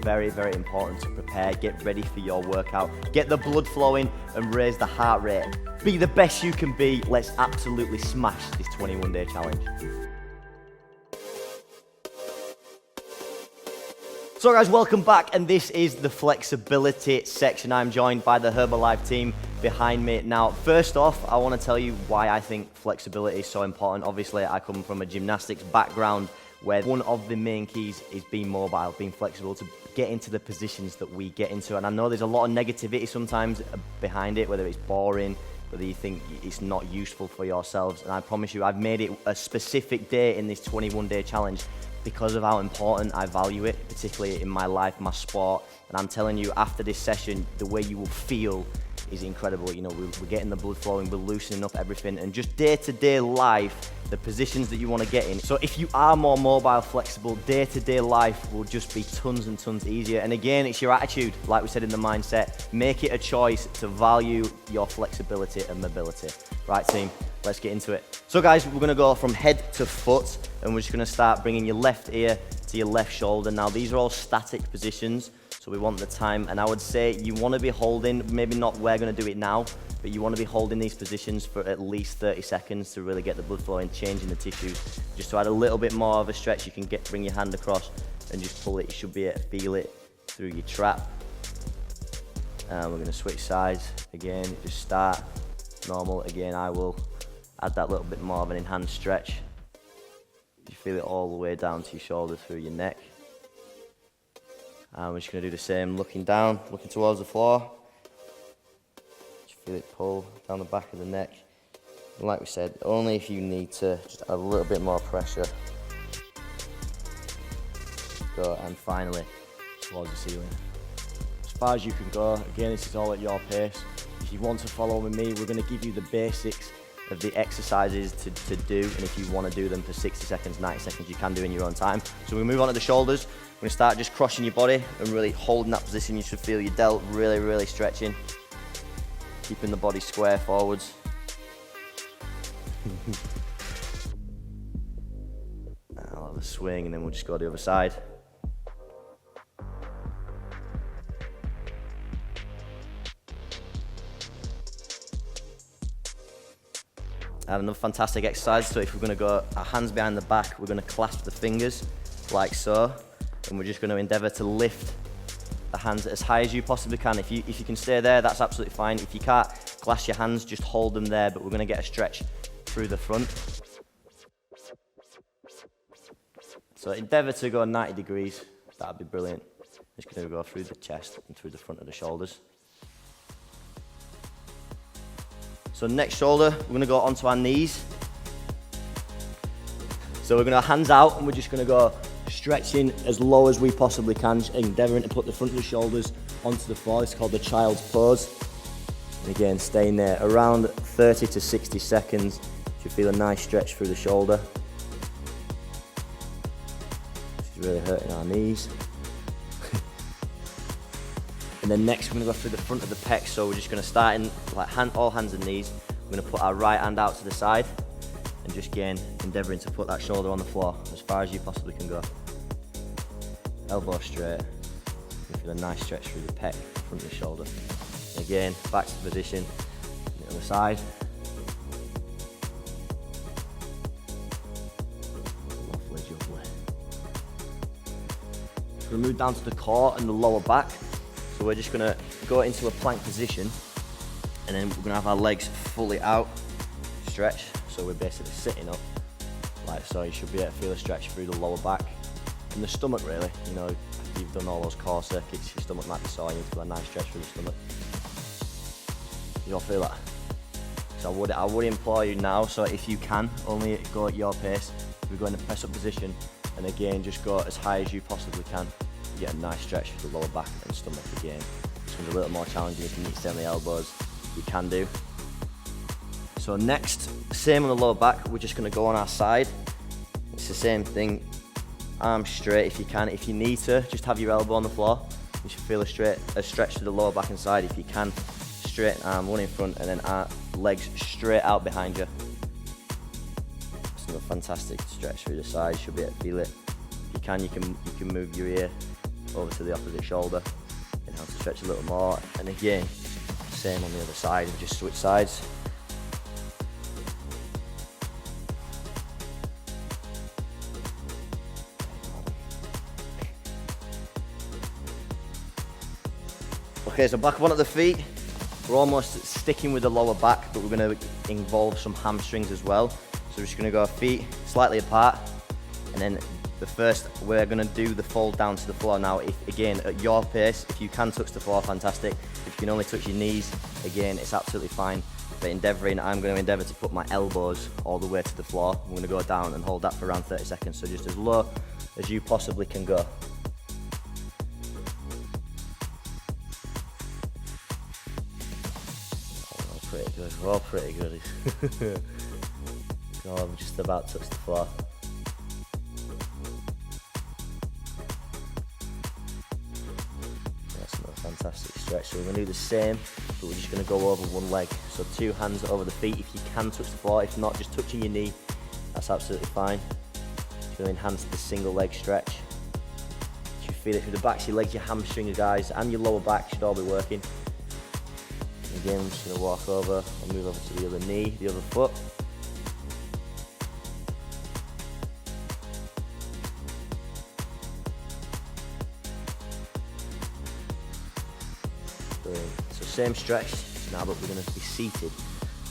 very, very important to prepare, get ready for your workout, get the blood flowing and raise the heart rate. Be the best you can be. Let's absolutely smash this 21-day challenge. So guys, welcome back, and this is the flexibility section. I'm joined by the Herbalife team behind me. Now, first off, I want to tell you why I think flexibility is so important. Obviously, I come from a gymnastics background where one of the main keys is being mobile, being flexible to get into the positions that we get into. And I know there's a lot of negativity sometimes behind it, whether it's boring, whether you think it's not useful for yourselves. And I promise you, I've made it a specific day in this 21-day challenge because of how important I value it, particularly in my life, my sport. And I'm telling you, after this session, the way you will feel is incredible. You know, we're getting the blood flowing, we're loosening up everything, and just day-to-day life, the positions that you want to get in. So if you are more mobile, flexible, day-to-day life will just be tons and tons easier. And again, it's your attitude, like we said in the mindset. Make it a choice to value your flexibility and mobility. Right, team? Let's get into it. So guys, we're gonna go from head to foot, and we're just gonna start bringing your left ear to your left shoulder. Now, these are all static positions, so we want the time, and I would say you wanna be holding, maybe not we're gonna do it now, but you wanna be holding these positions for at least 30 seconds to really get the blood flowing, changing the tissues. Just to add a little bit more of a stretch, you can bring your hand across and just pull it. You should be able to feel it through your trap. And we're gonna switch sides. Again, just start normal. Again, I will add that little bit more of an enhanced stretch. You feel it all the way down to your shoulder, through your neck. And we're just going to do the same, looking down, looking towards the floor. Just feel it pull down the back of the neck. And like we said, only if you need to just add a little bit more pressure. Go, and finally, towards the ceiling. As far as you can go. Again, this is all at your pace. If you want to follow with me, we're going to give you the basics of the exercises to do, and if you want to do them for 60 seconds, 90 seconds, you can do in your own time. So we move on to the shoulders. We're going to start just crossing your body and really holding that position. You should feel your delt really, really stretching. Keeping the body square forwards. I'll have a swing, and then we'll just go to the other side. And another fantastic exercise. So if we're going to go our hands behind the back, we're going to clasp the fingers like so, and we're just going to endeavour to lift the hands as high as you possibly can. If you can stay there, that's absolutely fine. If you can't clasp your hands, just hold them there, but we're going to get a stretch through the front. So endeavour to go 90 degrees. That'd be brilliant. Just going to go through the chest and through the front of the shoulders. So next shoulder, we're gonna go onto our knees. So we're gonna hands out, and we're just gonna go stretching as low as we possibly can, endeavoring to put the front of the shoulders onto the floor. It's called the child's pose. And again, staying there around 30 to 60 seconds. You feel a nice stretch through the shoulder. This is really hurting our knees. And then next we're going to go through the front of the pecs, so we're just going to start in like all hands and knees. We're going to put our right hand out to the side and just again endeavouring to put that shoulder on the floor as far as you possibly can go. Elbow straight. You feel a nice stretch through the pec, front of the shoulder. And again, back to the position, on the other side. Lovely jubbly. So we move down to the core and the lower back. So we're just gonna go into a plank position, and then we're gonna have our legs fully out, stretch. So we're basically sitting up, like so. You should be able to feel a stretch through the lower back and the stomach really. You know, if you've done all those core circuits, your stomach might be sore, you need to feel a nice stretch through the stomach. You all feel that? So I would implore you now, so if you can, only go at your pace. We're going to press up position, and again, just go as high as you possibly can. You get a nice stretch for the lower back and stomach again. This one's a little more challenging. If you need to stay on the elbows, you can do. So next, same on the lower back, we're just going to go on our side. It's the same thing, arms straight if you can. If you need to, just have your elbow on the floor. You should feel a stretch to the lower back and side. If you can, straight arm, one in front, and then legs straight out behind you. It's another fantastic stretch through the side. You should be able to feel it. If you can move your ear over to the opposite shoulder. Inhale to stretch a little more. And again, same on the other side, just switch sides. Okay, so back up onto the feet. We're almost sticking with the lower back, but we're going to involve some hamstrings as well. So we're just going to go feet slightly apart, and then we're going to do the fold down to the floor. Now, if again, at your pace, if you can touch the floor, fantastic. If you can only touch your knees, again, it's absolutely fine. But I'm going to endeavour to put my elbows all the way to the floor. I'm going to go down and hold that for around 30 seconds. So just as low as you possibly can go. Pretty good, we're all pretty good. Oh, I'm just about to touch the floor. That's another fantastic stretch. So we're going to do the same, but we're just going to go over one leg. So 2 hands over the feet if you can touch the floor. If not, just touching your knee. That's absolutely fine. Just going to enhance the single leg stretch. You feel it through the backs of your legs, your hamstrings, guys, and your lower back should all be working. Again, I'm just going to walk over and move over to the other knee, the other foot. Brilliant. So same stretch now, but we're going to be seated.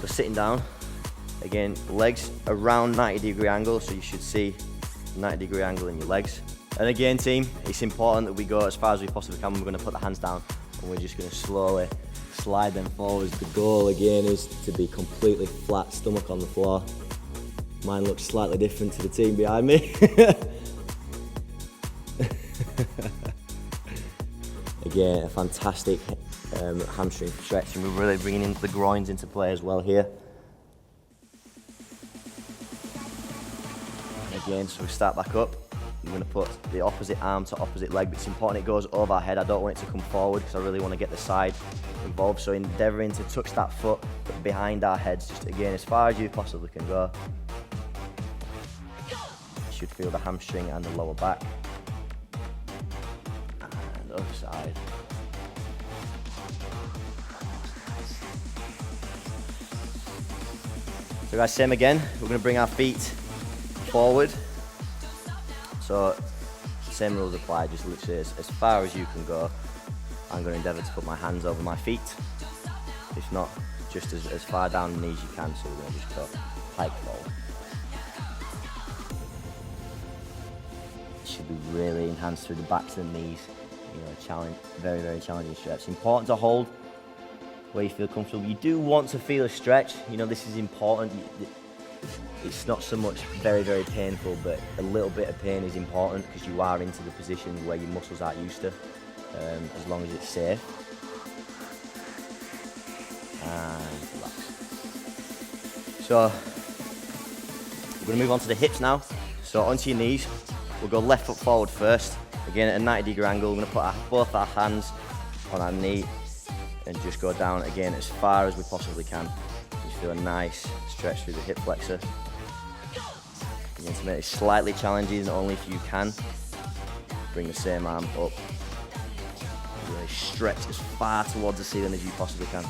So sitting down, again, legs around 90-degree angle, so you should see 90-degree angle in your legs. And again, team, it's important that we go as far as we possibly can. We're going to put the hands down, and we're just going to slowly slide them forwards. The goal again is to be completely flat, stomach on the floor. Mine looks slightly different to the team behind me. Again, a fantastic hamstring stretch, and we're really bringing in the groins into play as well here. And again, so we start back up. I'm going to put the opposite arm to opposite leg, but it's important it goes over our head. I don't want it to come forward because I really want to get the side involved. So endeavouring to touch that foot behind our heads, just again as far as you possibly can go. You should feel the hamstring and the lower back. And other side. So guys, same again. We're going to bring our feet forward. So, same rules apply, just literally as far as you can go. I'm going to endeavour to put my hands over my feet. If not, just as far down the knees you can, so we're going to just go pike fold. It should be really enhanced through the backs of the knees. You know, a challenge, very, very challenging stretch. It's important to hold where you feel comfortable. You do want to feel a stretch. You know, this is important. It's not so much very, very painful, but a little bit of pain is important because you are into the position where your muscles aren't used to, as long as it's safe. And relax. So, we're going to move on to the hips now. So onto your knees. We'll go left foot forward first. Again at a 90-degree angle. We're going to put both our hands on our knee and just go down again as far as we possibly can. Just feel a nice stretch through the hip flexor. Again, to make it slightly challenging, only if you can. Bring the same arm up. Really stretch as far towards the ceiling as you possibly can.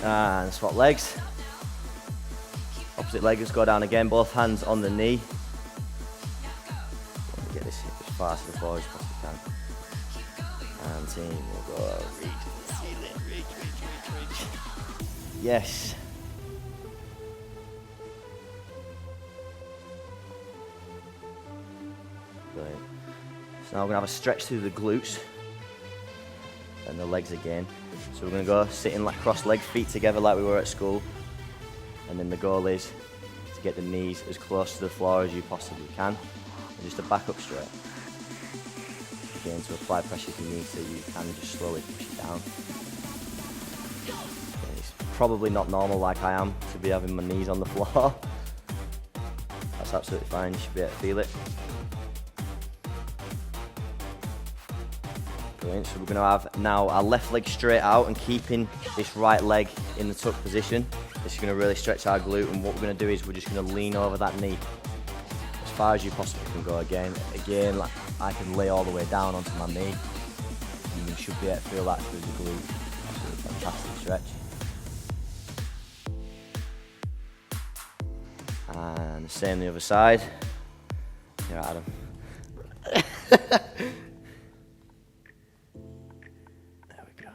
And swap legs. Opposite leg, just go down again, both hands on the knee. Get this hip as far to the floor as you possibly can. And team, we'll go reach the ceiling, reach. Yes. Brilliant. So now we're going to have a stretch through the glutes and the legs again. So we're going to go sitting like cross-legged, feet together like we were at school. And then the goal is to get the knees as close to the floor as you possibly can. And just a back up straight. Again, to apply pressure if you need to, you can just slowly push it down. Okay, it's probably not normal like I am to be having my knees on the floor. That's absolutely fine, you should be able to feel it. Brilliant, so we're going to have now our left leg straight out and keeping this right leg in the tuck position. This is going to really stretch our glute, and what we're going to do is we're just going to lean over that knee. far as you possibly can go again. Again, like, I can lay all the way down onto my knee. And you should be able to feel that through the glute. Absolutely fantastic stretch. And the same the other side. Here, Adam. There we go.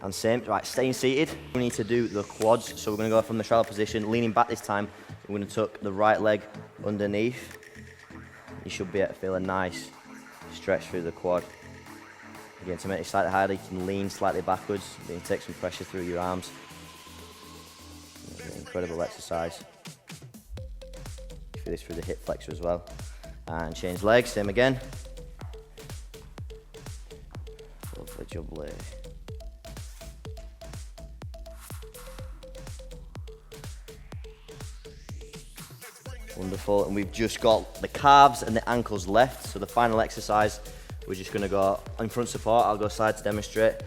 And same, right, staying seated. We need to do the quads, so we're gonna go from the straddle position, leaning back this time. We're gonna tuck the right leg underneath. You should be able to feel a nice stretch through the quad. Again, to make it slightly higher, you can lean slightly backwards. You can take some pressure through your arms. Incredible exercise. Feel this through the hip flexor as well. And change legs, same again. Lovely jubbly. Wonderful, and we've just got the calves and the ankles left. So the final exercise, we're just gonna go in front support. I'll go side to demonstrate.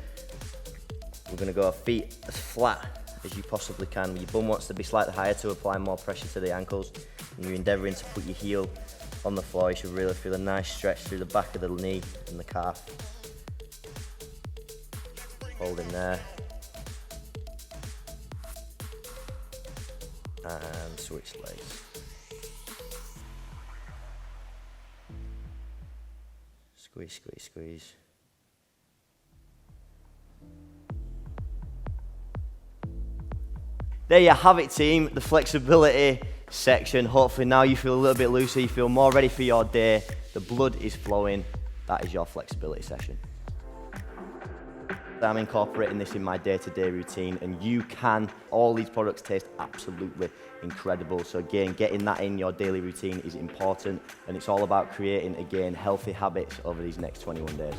We're gonna go feet as flat as you possibly can. Your bum wants to be slightly higher to apply more pressure to the ankles. And you're endeavoring to put your heel on the floor. You should really feel a nice stretch through the back of the knee and the calf. Hold in there. And switch legs. Squeeze, squeeze, squeeze. There you have it, team, the flexibility section. Hopefully now you feel a little bit looser, you feel more ready for your day, the blood is flowing. That is your flexibility session. I'm incorporating this in my day-to-day routine, and you can. All these products taste absolutely incredible. So again, getting that in your daily routine is important, and it's all about creating, again, healthy habits over these next 21 days.